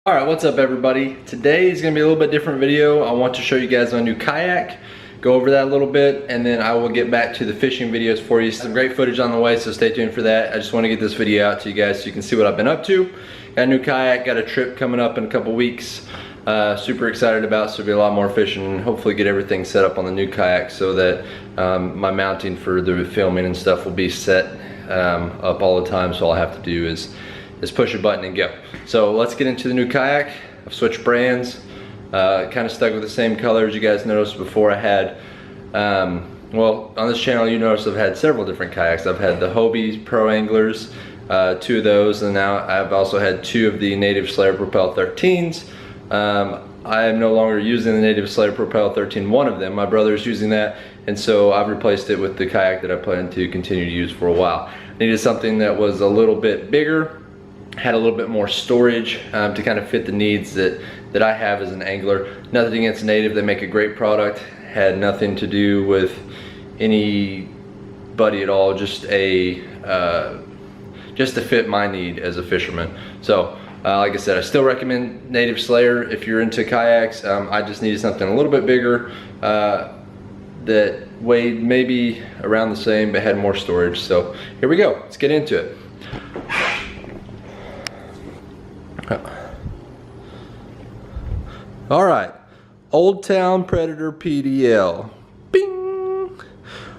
Alright, what's up everybody? Today is going to be a little bit different video. I want to show you guys my new kayak, go over that a little bit, and then I will get back to the fishing videos for you. Some great footage on the way, so stay tuned for that. I just want to get this video out to you guys so you can see what I've been up to. Got a new kayak, got a trip coming up in a couple weeks. Super excited about, so there'll be a lot more fishing and hopefully get everything set up on the new kayak so that my mounting for the filming and stuff will be set up all the time, so all I have to do is push a button and go. So let's get into the new kayak. I've switched brands, kind of stuck with the same colors. You guys noticed before I had, well, on this channel you notice I've had several different kayaks. I've had the Hobie Pro Anglers, two of those, and now I've also had two of the Native Slayer Propel 13s. I am no longer using the Native Slayer Propel 13, one of them. My brother's using that, and so I've replaced it with the kayak that I plan to continue to use for a while. Needed something that was a little bit bigger, had a little bit more storage to kind of fit the needs that I have as an angler. Nothing against Native, they make a great product. Had nothing to do with anybody at all, just to fit my need as a fisherman. So like I said, I still recommend Native Slayer if you're into kayaks. I just needed something a little bit bigger that weighed maybe around the same but had more storage. So here we go, let's get into it. All right, Old Town Predator PDL. Bing!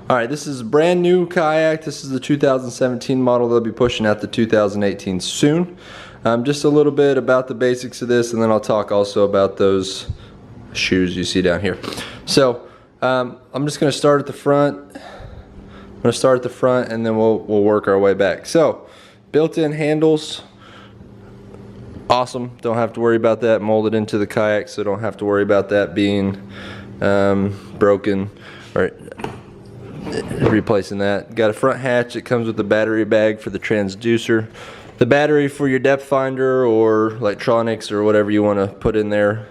All right, this is a brand new kayak. This is the 2017 model. They'll be pushing out the 2018 soon. Just a little bit about the basics of this, and then I'll talk also about those shoes you see down here. So I'm just going to start at the front. I'm going to start at the front, and then we'll work our way back. So built-in handles. Awesome, don't have to worry about that. Molded into the kayak, so don't have to worry about that being broken or replacing that. Got a front hatch. It comes with the battery bag for the transducer, the battery for your depth finder or electronics or whatever you want to put in there.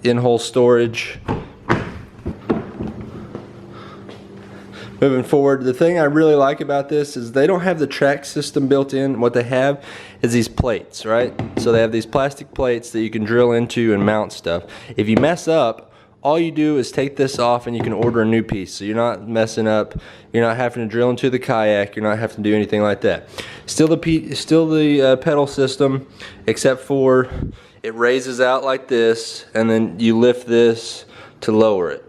In-hole storage. Moving forward, the thing I really like about this is they don't have the track system built in. What they have is these plates, right? So they have these plastic plates that you can drill into and mount stuff. If you mess up, all you do is take this off and you can order a new piece. So you're not messing up, you're not having to drill into the kayak, you're not having to do anything like that. Still the pedal system, except for it raises out like this and then you lift this to lower it.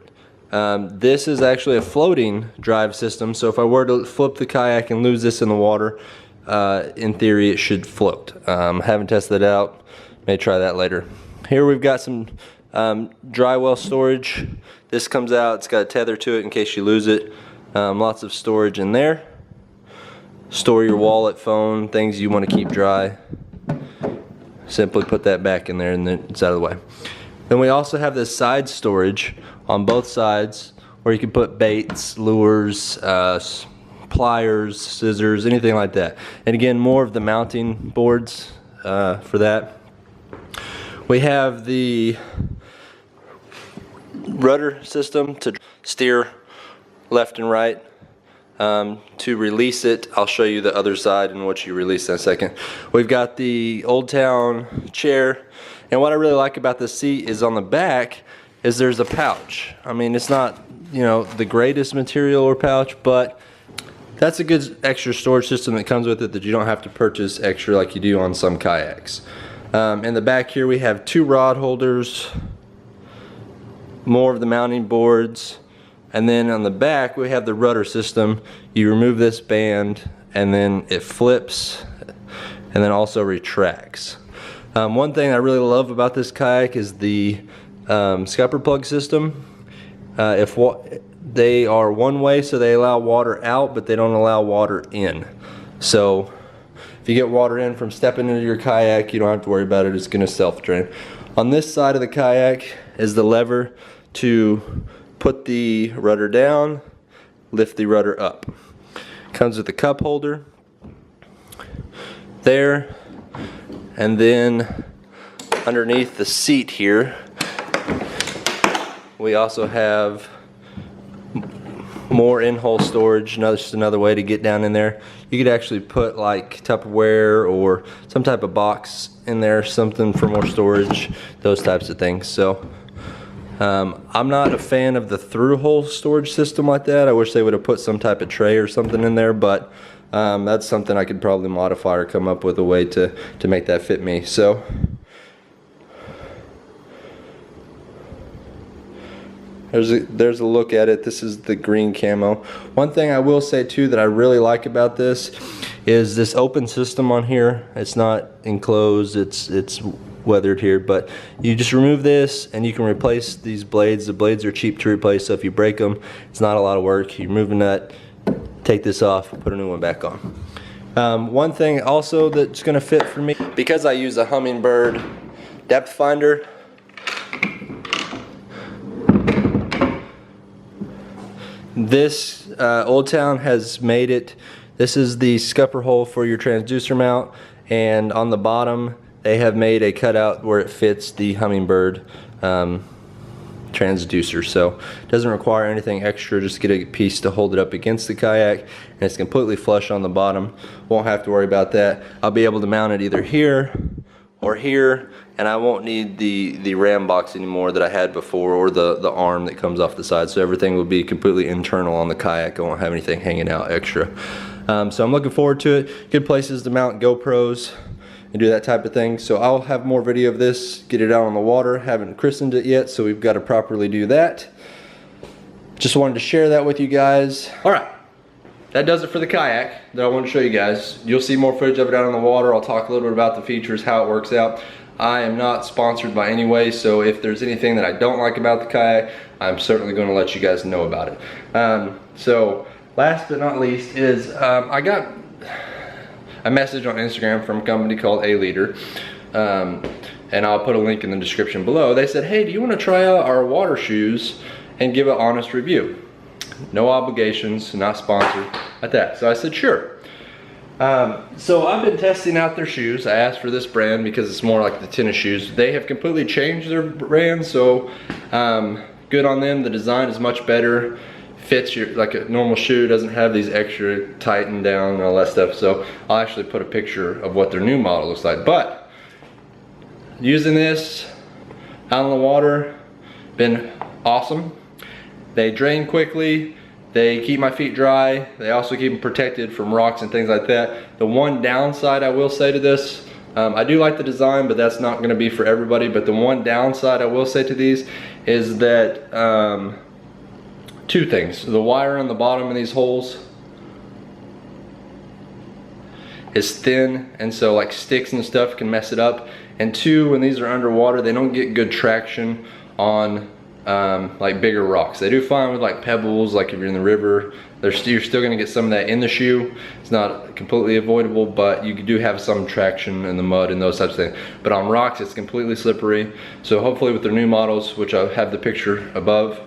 This is actually a floating drive system, so if I were to flip the kayak and lose this in the water, in theory it should float. Haven't tested it out, may try that later. Here we've got some dry well storage. This comes out, it's got a tether to it in case you lose it. Lots of storage in there. Store your wallet, phone, things you want to keep dry. Simply put that back in there and then it's out of the way. Then we also have this side storage on both sides where you can put baits, lures, pliers, scissors, anything like that. And again, more of the mounting boards for that. We have the rudder system to steer left and right. To release it, I'll show you the other side and what you release in a second. We've got the Old Town chair. And what I really like about this seat is on the back is there's a pouch. I mean, it's not, you know, the greatest material or pouch, but that's a good extra storage system that comes with it that you don't have to purchase extra like you do on some kayaks. In the back here we have two rod holders, more of the mounting boards, and then on the back we have the rudder system. You remove this band and then it flips and then also retracts. One thing I really love about this kayak is the scupper plug system. They are one way, so they allow water out, but they don't allow water in. So if you get water in from stepping into your kayak, you don't have to worry about it. It's going to self-drain. On this side of the kayak is the lever to put the rudder down, lift the rudder up. Comes with a cup holder there. And then underneath the seat here, we also have more in-hole storage. Just another way to get down in there. You you could actually put like Tupperware or some type of box in there, something for more storage, those types of things. So I'm not a fan of the through-hole storage system like that. I wish they would have put some type of tray or something in there, but that's something I could probably modify or come up with a way to make that fit me. So there's a look at it. This is the green camo. One thing I will say too that I really like about this is this open system on here. It's not enclosed, it's weathered here, but you just remove this and you can replace these blades. The blades are cheap to replace, so if you break them, it's not a lot of work. You remove a nut, take this off, put a new one back on. One thing also that's gonna fit for me, because I use a Humminbird depth finder, this Old Town has made it. This is the scupper hole for your transducer mount, and on the bottom they have made a cutout where it fits the Humminbird transducer. So it doesn't require anything extra, just get a piece to hold it up against the kayak, and it's completely flush on the bottom. Won't have to worry about that. I'll be able to mount it either here or here, and I won't need the ram box anymore that I had before, or the arm that comes off the side. So everything will be completely internal on the kayak. I won't have anything hanging out extra. So I'm looking forward to it. Good places to mount GoPros and do that type of thing. So I'll have more video of this, get it out on the water. Haven't christened it yet, so we've got to properly do that. Just wanted to share that with you guys. All right, that does it for the kayak that I wanted to show you guys. You'll see more footage of it out on the water. I'll talk a little bit about the features, how it works out. I am not sponsored by any way, so if there's anything that I don't like about the kayak, I'm certainly going to let you guys know about it. So last but not least is I got a message on Instagram from a company called A Leader, and I'll put a link in the description below. They said, hey, do you want to try out our water shoes and give an honest review? No obligations, not sponsored, at that. So I said, sure. So I've been testing out their shoes. I asked for this brand because it's more like the tennis shoes. They have completely changed their brand, so good on them. The design is much better. Fits your, like a normal shoe, doesn't have these extra tightened down and all that stuff. So I'll actually put a picture of what their new model looks like. But using this out on the water, been awesome. They drain quickly. They keep my feet dry. They also keep them protected from rocks and things like that. The one downside I will say to this, I do like the design, but that's not gonna be for everybody. But the one downside I will say to these is that two things. The wire on the bottom of these holes is thin, and so like sticks and stuff can mess it up. And two, when these are underwater, they don't get good traction on like bigger rocks. They do fine with like pebbles, like if you're in the river, you're still gonna get some of that in the shoe. It's not completely avoidable, but you do have some traction in the mud and those types of things. But on rocks, it's completely slippery. So hopefully with their new models, which I have the picture above,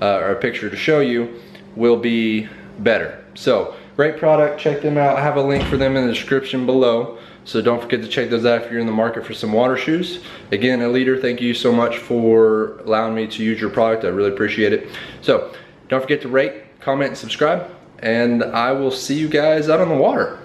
or a picture to show you, will be better. So great product, check them out. I have a link for them in the description below. So don't forget to check those out if you're in the market for some water shoes. Again, A Leader, thank you so much for allowing me to use your product. I really appreciate it. So don't forget to rate, comment, and subscribe, and I will see you guys out on the water.